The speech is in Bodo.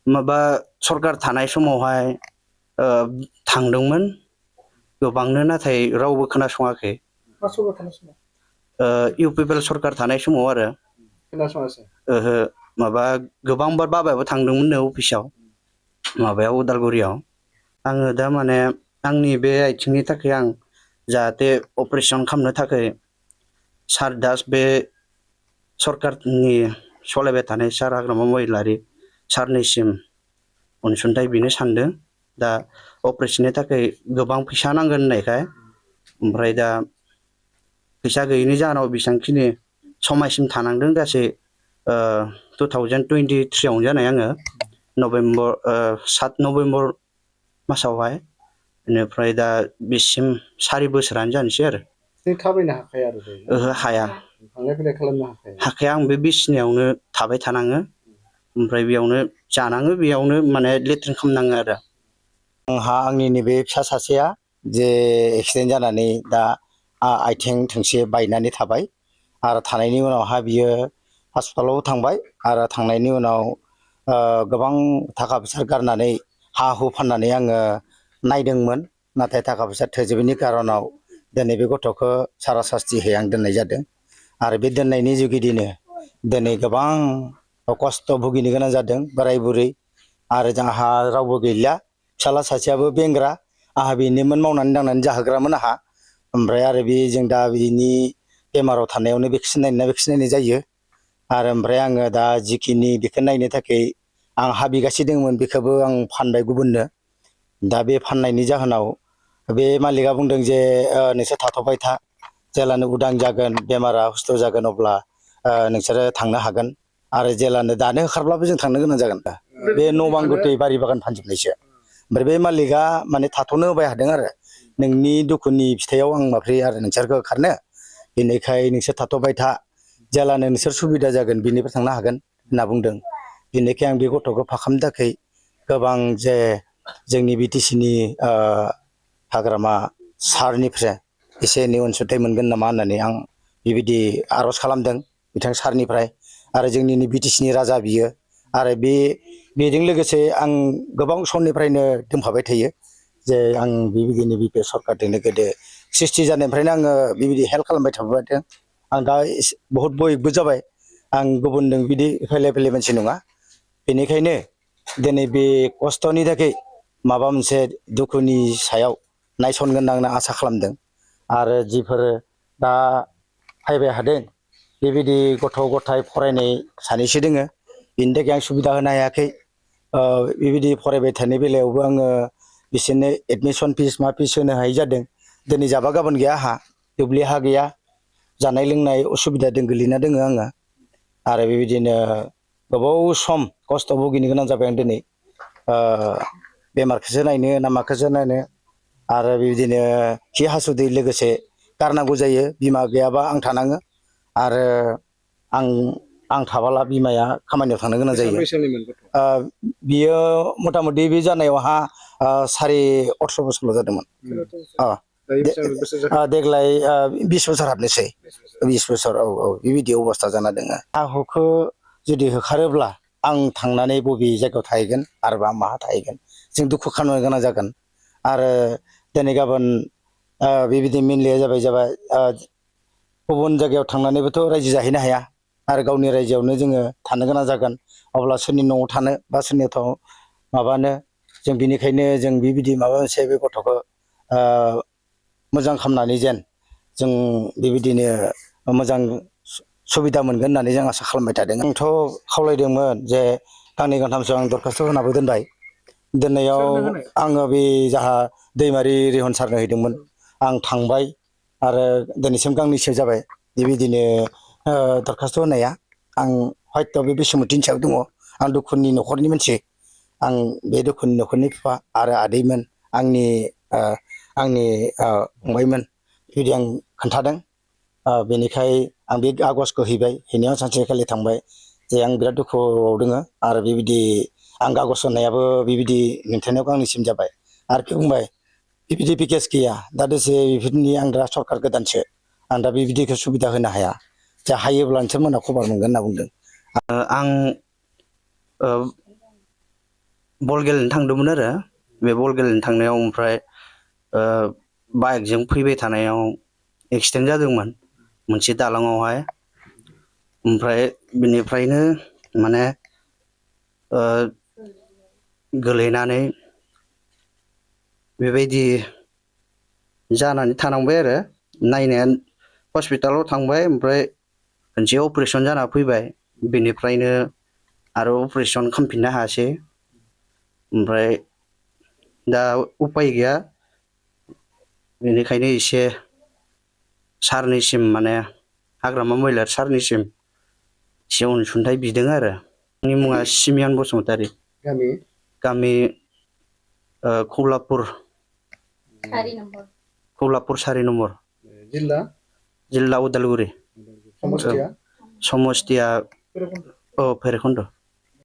माबा सरकार थानाय समावहाय थांदोंमोन गोबांनो नाथाय रावबो खोनासङाखै इउपिपिएल सरकार थानाय समाव आरो ओहो माबा गोबांबार बाबायाबो थांदोंमोननो अफिसाव माबायाव उदालगुरियाव आङो दा माने आंनि बे आथिंनि थाखाय आं जाहाथे अपारेशन खालामनो थाखाय सार दास बे सरकारनि सलायबाय थानाय सार हाग्रामा महिलारि सारनिसिम अनसुंथाइ बिनो सानदों दा अपारेशननि थाखाय गोबां फैसा नांगोन होननायखाय ओमफ्राय दा फैसा गैयैनि जाहोनाव बेसेबांखिनि समायसिम थानांदों गासै 2023 आवनो जानाय आङो नभेम्बर 7 नभेम्बर मासावहाय बेनिफ्राय दा बिसिम 4 बोसोरानो जानोसै आरो थाबायनो हाखाया आरो ओहो हाया थांलाय फैलाय खालामनो हाखाया आं बे बिसिनायावनो थाबाय थानाङो ओमफ्राय बेयावनो जानाङो बेयावनो माने लेट्रिन खालामनाङो आरो आंहा आंनि नैबे फिसा सासेया जे एक्सिडेन्ट जानानै दा आथिं थोंसे बायनानै थाबाय आरो थानायनि उनावहा बियो हस्पिटालाव थांबाय आरो थांनायनि उनाव गोबां थाखा फैसा गारनानै हा हु फाननानै आङो नायदोंमोन नाथाय थाखा फैसा थोजोबैनि कारनाव दिनै बे गथ'खौ सारा सास्तिहै आं दोननाय जादों आरो बे दोननायनि जुगिदिनो दिनै गोबां खस्थ' भुगिनो गोनां जादों बोराय बुरै आरो जोंहा रावबो गैलिया फिसाला सासेयाबो बेंग्रा आंहा बेनोमोन मावनानै दांनानै जाहोग्रामोन आंहा ओमफ्राय आरो बे जों दा बिनि बेमाराव थानायावनो भेक्सिन नायनाय जायो आरो ओमफ्राय आङो दा जिखिनि बेखौ नायनो थाखाय आं हा बिगासे दंमोन बेखौबो आं फानबाय गुबुननो दा बे फाननायनि जाहोनाव बे मालिकआ बुंदों जे नोंसोर थाथ'बाय था जेलानो उदां जागोन बेमारा हुस्थ' जागोन अब्ला नोंसोरो थांनो हागोन आरो जेलानो दानो होखारब्लाबो जों थांनो गोनां जागोन बे न' बां गथै बारि बागान फानजोबनायसो ओमफ्राय बे मालिकआ माने थाथ'नो होबाय हादों आरो नोंनि दुखुनि फिथाइयाव आं माफ्रै आरो नोंसोरखौ होखारनो बेनिखाय नोंसोर थाथ'बाय था जेलानो नोंसोर सुबिदा जागोन बेनिफ्राय थांनो हागोन होनना बुंदों बेनिखाय आं बे गथ'खौ फाहामनो थाखाय गोबां जे जोंनि बिटिसिनि हाग्रामा सारनिफ्राय एसे एनै अनसुंथाइ मोनगोन नामा होननानै आं बेबायदि आर'ज खालामदों बिथां सारनिफ्राय आरो जोंनि बिटिसिनि राजा बियो आरो बेजों लोगोसे आं गोबां समनिफ्रायनो दोनफाबाय थायो जे आं बेबायदिनो बि पि एफ सरकारजोंनो गोदो 60 जानायनिफ्रायनो आङो बेबायदि हेल्प खालामबाय थाबोदों आं दा बहुद बयबो जाबाय आं गुबुनजों बिदि फैलाय फैलाय मानसि नङा बेनिखायनो दिनै बे खस्थ'नि थाखाय माबा मोनसे दुखुनि सायाव नायसनगोन होनना आसा खालामदों आरो जिफोर दा फैबाय हादों बेबायदि गथ' गथाय फरायनाय सानैसो दोङो बेनि थाखाय आं सुबिदा होनो हायाखै बेबायदि फरायबाय थानाय बेलायावबो आङो बिसोरनो एडमिसन फिस मा फिस होनो हायि जादों दिनै जाबा गाबोन गैया आंहा दुब्लि हा गैया जानाय लोंनाय असुबिदा गोलैना दोङो आङो आरो बेबायदिनो गोबाव सम खस्थ' भुगिनो गोनां जाबाय आं दिनै बेमारखौसो नायनो ना माखौसो नायनो आरो बेबायदिनो खि हासुदै लोगोसे गारनांगौ जायो बिमा गैयाबा आं थानाङो आरो आं थाबाला बिमाया खामानियाव थांनो गोनां जायो बियो मथा मथि बे जानायावहा 18 बोसोरल' जादोंमोन देग्लाय 20 बोसोर हाबनोसै 20 बोसोर औ बेबायदि अबस्था जाना दोङो हा हुखौ जुदि होखारोब्ला आं थांनानै बबे जायगायाव थाहैगोन आरोबा माहा थाहैगोन जों दुखु खालामनो गोनां जागोन आरो दिनै गाबोन बेबायदि मेनलिया जाबाय गुबुन जायगायाव थांनानैबोथ' रायजो जाहैनो हाया आरो गावनि रायजोआवनो जोङो थानो गोनां जागोन अब्ला सोरनि न'आव थानो बा सोरनियाव माबानो जों बिनिखायनो जों बेबायदि माबा मोनसे बे गथ'खौ मोजां खालामनानै जेन जों बेबायदिनो मोजां सुबिदा मोनगोन होननानै जों आसा खालामबाय थादों आंथ' खावलायदोंमोन जे गांनै गांथामसो आं दरखास्थ' होनाबो दोनबाय दोननायाव आङो बे जाहा दैमारि रिहन सारनो हैदोंमोन आं थांबाय आरो दिनैसिम गांनैसो जाबाय बेबायदिनो दरखास्थ' होनाया आं हयथ' बे बैसोमुथिनि सायाव दङ आं दुखुनि न'खरनि मानसि आं बे दुखुनि न'खरनि बिफा आरो आदैमोन आंनि फंबायमोन बिदि आं खोन्थादों बेनिखाय आं बे आगजखौ हैबाय हैनायाव सानसेखालि थांबाय जे आं बिराद दुखुआव दोङो आरो बेबायदि आं कागज होनायाबो बेबायदि नोंथांनियाव गांनैसिम जाबाय आरो बुंबाय बेबायदि पेकेज गैया दा दसे बेफोरनि आं दा सरकार गोदानसो आं दा बेबायदिखौ सुबिदा होनो हाया जा हायोब्ला नोंसोरमोनहा खबर मोनगोन होनना बुंदों आं बल गेलेनो थांदोंमोन आरो बे बल गेलेनो थांनायाव ओमफ्राय बाइकजों फैबाय थानायाव एक्सिडेन्ट जादोंमोन मोनसे दालाङावहाय ओमफ्राय बिनिफ्रायनो माने गोलैनानै बेबायदि जानानै थानांबाय आरो नायनाया हस्पिटालाव थांबाय ओमफ्राय मोनसे अपारेसन जाना फैबाय बेनिफ्रायनो आरो अपारेसन खालामफिननो हायासै ओमफ्राय दा उपाय गैया बेनिखायनो एसे सारनिसिम माने हाग्रामा महिलारि सारनिसिम एसे अनसुंथाइ बिदों आरो आंनि मुङा सिमियान बसुमतारी गामि गामि खौलापुर 4 नम्बर जिल्ला जिल्ला उदालगुरि समस्थिया समस्थिया भैरबखुन्द